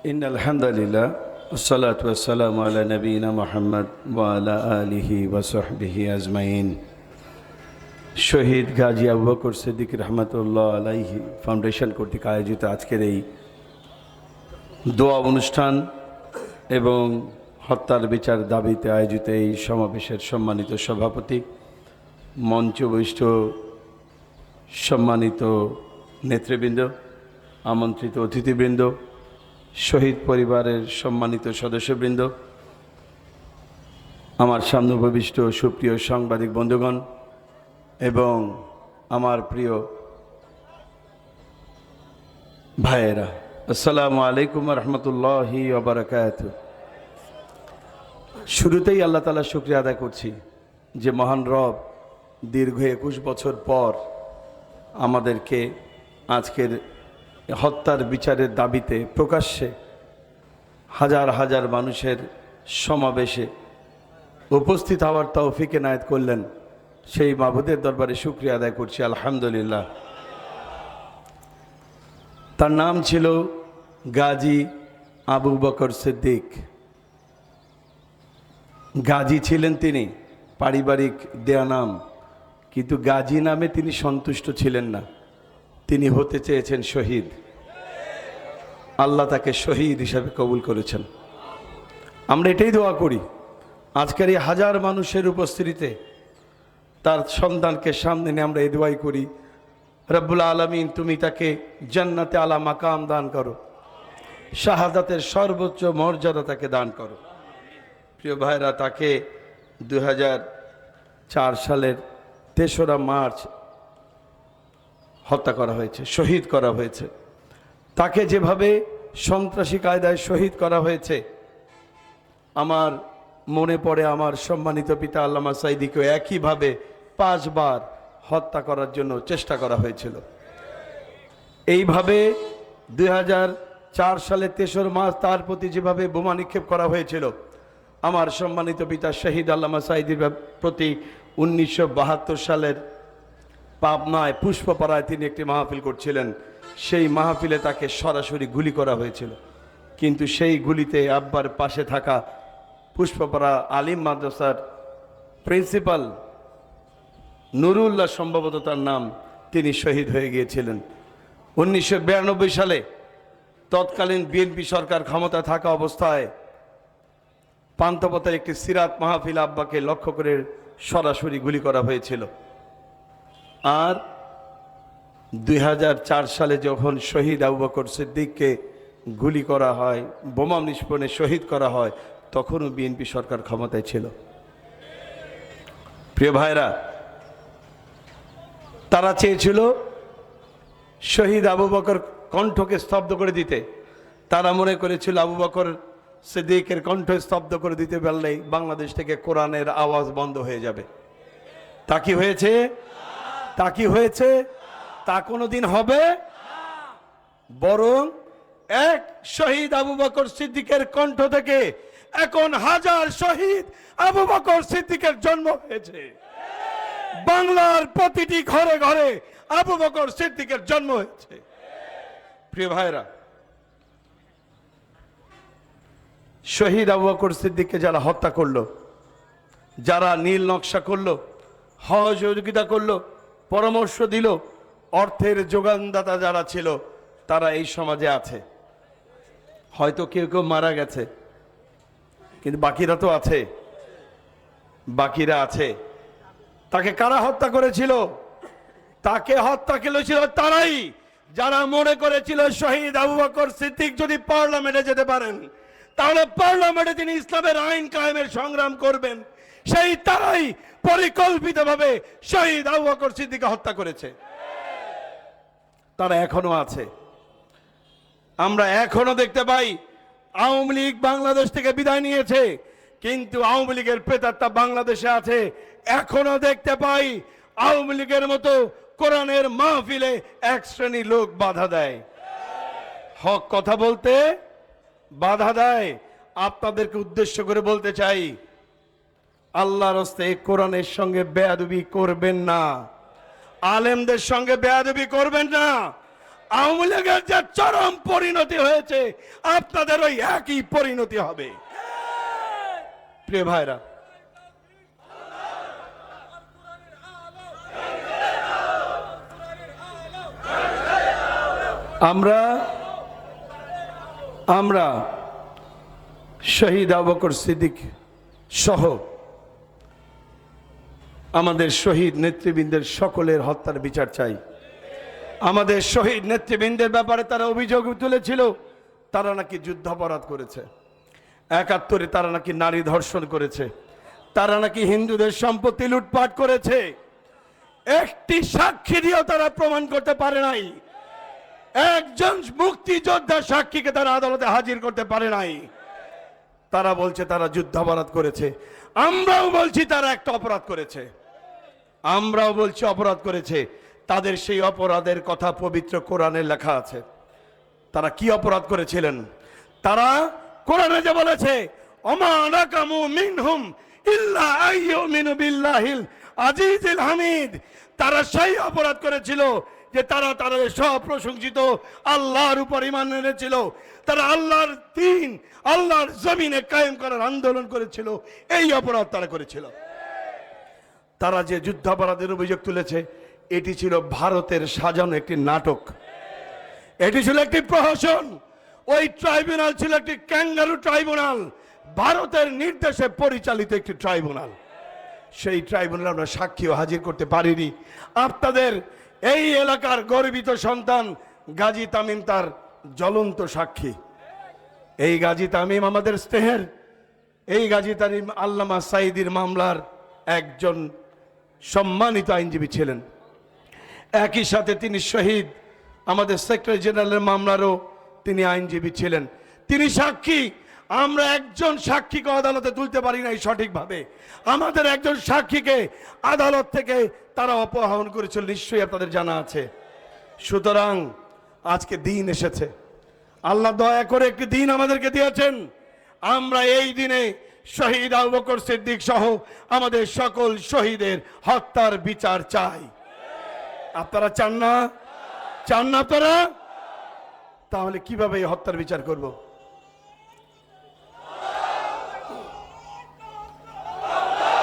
إن الحمد لله والصلاة والسلام على نبينا محمد وعلى آله وصحبه أجمعين শহীদ গাজী আবু বকর সিদ্দিক রহমতুল্লাহ আলাইহি ফাউন্ডেশন কর্তৃক আয়োজিত আজকের এই দোয়া অনুষ্ঠান এবং হত্যার বিচার দাবিতে আয়োজিত এই সমাবেশের সম্মানিত সভাপতি, মঞ্চবৈষ্ঠ সম্মানিত নেতৃবৃন্দ, আমন্ত্রিত অতিথিবৃন্দ, শহীদ পরিবারের সম্মানিত সদস্যবৃন্দ, আমার সামনে উপবিষ্ট সুপ্রিয় সাংবাদিক বন্ধুগণ এবং আমার প্রিয় ভাইয়েরা, আসসালামু আলাইকুম রহমতুল্লাহি ওয়া বারাকাতুহু। শুরুতেই আল্লাহ তাআলার শুকরিয়া আদায় করছি যে মহান রব দীর্ঘ 21 বছর পর আমাদেরকে আজকের হত্যার বিচারের দাবিতে প্রকাশ্যে হাজার হাজার মানুষের সমাবেশে উপস্থিত হওয়ার তৌফিক এনায়েত করলেন। সেই মাবুদের দরবারে শুকরিয়া আদায় করছি, আলহামদুলিল্লাহ। তার নাম ছিল গাজী আবু বকর সিদ্দিক। গাজী ছিলেন তিনি, পারিবারিক দেয়া নাম, কিন্তু গাজী নামে তিনি সন্তুষ্ট ছিলেন না, তিনি হতে চেয়েছেন শহীদ। আল্লাহ তাকে শহীদ হিসাবে কবুল করেছেন। আমরা এটাই দোয়া করি আজকের এই হাজার মানুষের উপস্থিতিতে তার সন্তানকে সামনে নিয়ে আমরা এই দোয়াই করি, রব্বুল আলামিন তুমি তাকে জান্নাতে আলা মাকাম দান করো, শাহাদাতের সর্বোচ্চ মর্যাদা তাকে দান করো। প্রিয় ভাইরা, তাকে 2004 সালের 3রা মার্চ হত্যা করা হয়েছে, শহীদ করা হয়েছে। তাকে যেভাবে সন্ত্রাসী কায়দায় শহীদ করা হয়েছে, আমার মনে পড়ে আমার সম্মানিত পিতা আল্লামা সাইদিকেও একইভাবে 5 বার হত্যা করার জন্য চেষ্টা করা হয়েছিল। এইভাবে 2004 সালে 3রা মার্চ তার প্রতি যেভাবে বোমা নিক্ষেপ করা হয়েছিল, আমার সম্মানিত পিতা শহীদ আল্লামা সাইদির প্রতি 1972 সালের পাবনায় পুষ্পপাড়ায় তিনি একটি মাহফিল করছিলেন। সেই মাহফিলে তাকে সরাসরি গুলি করা হয়েছিল, কিন্তু সেই গুলিতে আব্বার পাশে থাকা পুষ্পপাড়া আলিম মাদ্রাসার প্রিন্সিপাল নুরুল্লাহ, সম্ভবত তার নাম, তিনি শহীদ হয়ে গিয়েছিলেন। 1992 সালে তৎকালীন বিএনপি সরকার ক্ষমতা থাকা অবস্থায় পান্থপথের একটি সিরাত মাহফিল আব্বাকে লক্ষ্য করে সরাসরি গুলি করা হয়েছিল। আর 2004 সালে যখন শহীদ আবু বকর সিদ্দিককে গুলি করা হয়, বোমা নিষ্পণে শহীদ করা হয়, তখনও বিএনপি সরকার ক্ষমতায় ছিল। প্রিয় ভাইরা, তারা চেয়েছিল শহীদ আবু বকর কণ্ঠকে স্তব্ধ করে দিতে। তারা মনে করেছিল আবু বকর সিদ্দিকের কণ্ঠ স্তব্ধ করে দিতে পারলেই বাংলাদেশ থেকে কোরআনের আওয়াজ বন্ধ হয়ে যাবে। তা কি হয়েছে? তা কি হয়েছে? তা কোনোদিন হবে? বরং এক শহীদ আবু বকর সিদ্দিকের কণ্ঠ থেকে এখন হাজার শহীদ আবু বকর সিদ্দিকের জন্ম হয়েছে। বাংলার প্রতিটি ঘরে ঘরে আবু বকর সিদ্দিকের জন্ম হয়েছে। প্রিয় ভাইরা, শহীদ আবু বকর সিদ্দিককে যারা হত্যা করলো, যারা নীল নকশা করলো, সহযোগিতা করলো, পরামর্শ দিল, অর্থের যোগানদাতা যারা ছিল, তারা এই সমাজে আছে। হয়তো কেউ কেউ মারা গেছে, কিন্তু বাকিরা তো আছে, বাকিরা আছে। তাকে কারা হত্যা করেছিল? তাকে হত্যা করেছিল তারাই যারা মনে করেছিল শহীদ আবু বকর সিদ্দিক যদি পার্লামেন্টে যেতে পারেন তাহলে পার্লামেন্টে তিনি ইসলামের আইন কায়েমের সংগ্রাম করবেন। সেই তারাই পরিকল্পিতভাবে শহীদ আবু বকর সিদ্দিককে হত্যা করেছে। তারা এখনো আছে। আমরা এখনো দেখতে পাই আওয়ামী লীগ বাংলাদেশ থেকে বিদায় নিয়েছে, কিন্তু আওয়ামী লীগের প্রেতাত্মা বাংলাদেশে আছে। এখনো দেখতে পাই আওয়ামী লীগের মতো কোরআনের মাহফিলে এক শ্রেণীর লোক বাধা দেয়, হক কথা বলতে বাধা দেয়। আপনাদেরকে উদ্দেশ্য করে বলতে চাই, আল্লাহর রাস্তে কোরআনের সঙ্গে বেয়াদবি করবেন না, আলেমদের সঙ্গে বেয়াদবি করবেন না। আওয়ামী লীগের যে চরম পরিণতি হয়েছে আপনাদের ওই একই পরিণতি হবে। প্রিয় ভাইরা, আমরা শহীদ আবু বকর সিদ্দিক সহ আমাদের শহীদ নেতৃবৃন্দের সকলের হত্যার বিচার চাই। আমাদের শহীদ নেতৃবৃন্দের ব্যাপারে তারা অভিযোগ তুলেছিল তারা নাকি যুদ্ধাপরাধ করেছে, ৭১ তারা নাকি নারী ধর্ষণ করেছে, তারা নাকি হিন্দুদের সম্পত্তি লুটপাট করেছে। একটি সাক্ষী দিয়েও তারা প্রমাণ করতে পারে নাই। একজন মুক্তিযোদ্ধার সাক্ষীকে তারা আদালতে হাজির করতে পারে নাই। তারা বলছে তারা যুদ্ধাপরাধ করেছে। আমরাও বলছি তারা একটা অপরাধ করেছে, আমরাও বলছি অপরাধ করেছে। তাদের সেই অপরাধের কথা পবিত্র কোরআনে লেখা আছে। তারা কি অপরাধ করেছিলেন? তারা কোরআনে যে বলেছে ওমা নাকামু মিনহুম ইল্লা আইয়ুমিনু বিল্লাহিল আজিজিল হামিদ, তারা সেই অপরাধ করেছিল যে তারা তাদের সব প্রশংসিত আল্লাহর উপর ঈমান এনেছিল। তারা আল্লাহর দ্বীন, আল্লাহর জমিনে কায়েম করার আন্দোলন করেছিল। এই অপরাধ তারা করেছিল। তারা যে যুদ্ধাপরাধের অভিযোগ তুলেছে এটি ছিল ভারতের সাজানো একটি নাটক, এটি ছিল একটি প্রহসন। ওই ট্রাইব্যুনাল ছিল একটি ক্যাঙ্গারু ট্রাইব্যুনাল, ভারতের নির্দেশে পরিচালিত একটি ট্রাইব্যুনাল। সেই ট্রাইব্যুনাল আমরা সাক্ষীও হাজির করতে পারিনি। আপনাদের এই এলাকার গর্বিত সন্তান গাজী তামিম তার জ্বলন্ত সাক্ষী। এই গাজী তামিম আমাদের স্নেহের, এই গাজী তামিম আল্লামা সাঈদীর মামলার একজন সম্মানিত আইনজীবী ছিলেন। একই সাথে তিনি শহীদ আমাদের সেক্রেটারি জেনারেলের মামলারও তিনি আইনজীবী ছিলেন। তিনি সাক্ষী। আমরা একজন সাক্ষীকে আদালতে তুলতে পারি নাই সঠিকভাবে। আমাদের একজন সাক্ষীকে আদালত থেকে তারা অপহরণ করেছিল, নিশ্চয়ই আপনাদের জানা আছে। সুতরাং আজকে দিন এসেছে, আল্লাহ দয়া করে একটি দিন আমাদেরকে দিয়েছেন। আমরা এই দিনে শহীদ আবু বকর সিদ্দিক সহ আমাদের সকল শহীদের হত্যার বিচার চাই। আপনারা চান না? চান না আপনারা? তাহলে কিভাবে এই হত্যার বিচার করব?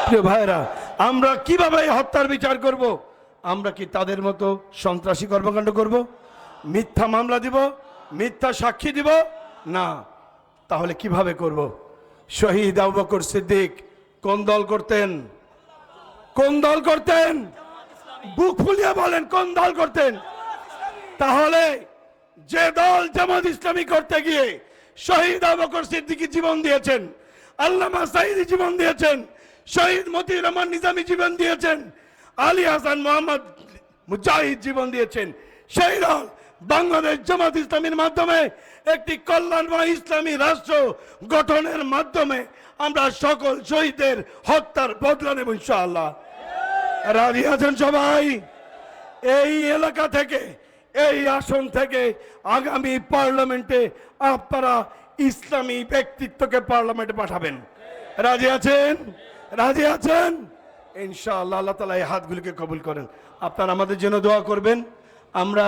প্রিয় ভাইরা, আমরা কিভাবে এই হত্যার বিচার করব? আমরা কি তাদের মতো সন্ত্রাসী কর্মকাণ্ড করব? মিথ্যা মামলা দিব? মিথ্যা সাক্ষী দিব? না। তাহলে কিভাবে করব? শহীদ আবু বকর সিদ্দিক কোন দল করতেন? কোন দল করতেন? বুক ফুলিয়ে বলেন, কোন দল করতেন? তাহলে যে দল জামাত ইসলামী করতে গিয়ে শহীদ আবু বকর সিদ্দিকী জীবন দিয়েছেন, আল্লামা সাঈদী জীবন দিয়েছেন, শহীদ মতিউর রহমান নিজামী জীবন দিয়েছেন, আলী হাসান মোহাম্মদ মুজাহিদ জীবন দিয়েছেন, সেই দল বাংলাদেশ জামাত ইসলামীর মাধ্যমে একটি কল্যাণময় ইসলামী রাষ্ট্র গঠনের মাধ্যমে আমরা সকল শহীদদের হত্যার বদলা নেব ইনশাআল্লাহ। রাজি আছেন সবাই? এই এলাকা থেকে, এই আসন থেকে আগামী পার্লামেন্টে আপনারা ইসলামী ব্যক্তিত্বকে পার্লামেন্টে পাঠাবেন। রাজি আছেন? রাজি আছেন? ইনশাআল্লাহ আল্লাহ তাআলা এই হাতগুলিকে কবুল করেন। আপনারা আমাদের জন্য দোয়া করবেন। আমরা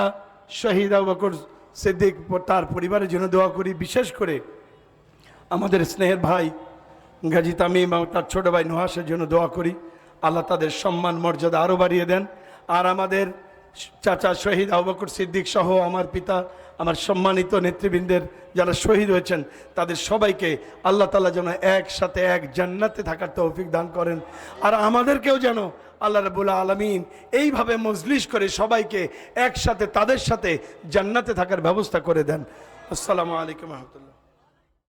শহীদ আবু বকর সিদ্দিক তার পরিবারের জন্য দোয়া করি। বিশেষ করে আমাদের স্নেহের ভাই গাজী তামিম এবং তার ছোট ভাই নুহাসের জন্য দোয়া করি। আল্লাহ তাদের সম্মান মর্যাদা আরও বাড়িয়ে দেন। আর আমাদের চাচা শহীদ আবু বকর সিদ্দিক সহ আমার পিতা, আমার সম্মানিত নেতৃবৃন্দের যারা শহীদ হয়েছেন তাদের সবাইকে আল্লাহ তাআলা যেন একসাথে এক জান্নাতে থাকার তৌফিক দান করেন। আর আমাদেরকেও যেন আল্লাহ রাব্বুল আলামিন এইভাবে মজলিস করে সবাইকে একসাথে তাদের সাথে জান্নাতে থাকার ব্যবস্থা করে দেন। আসসালামু আলাইকুম ওয়া রাহমাতুল্লাহ।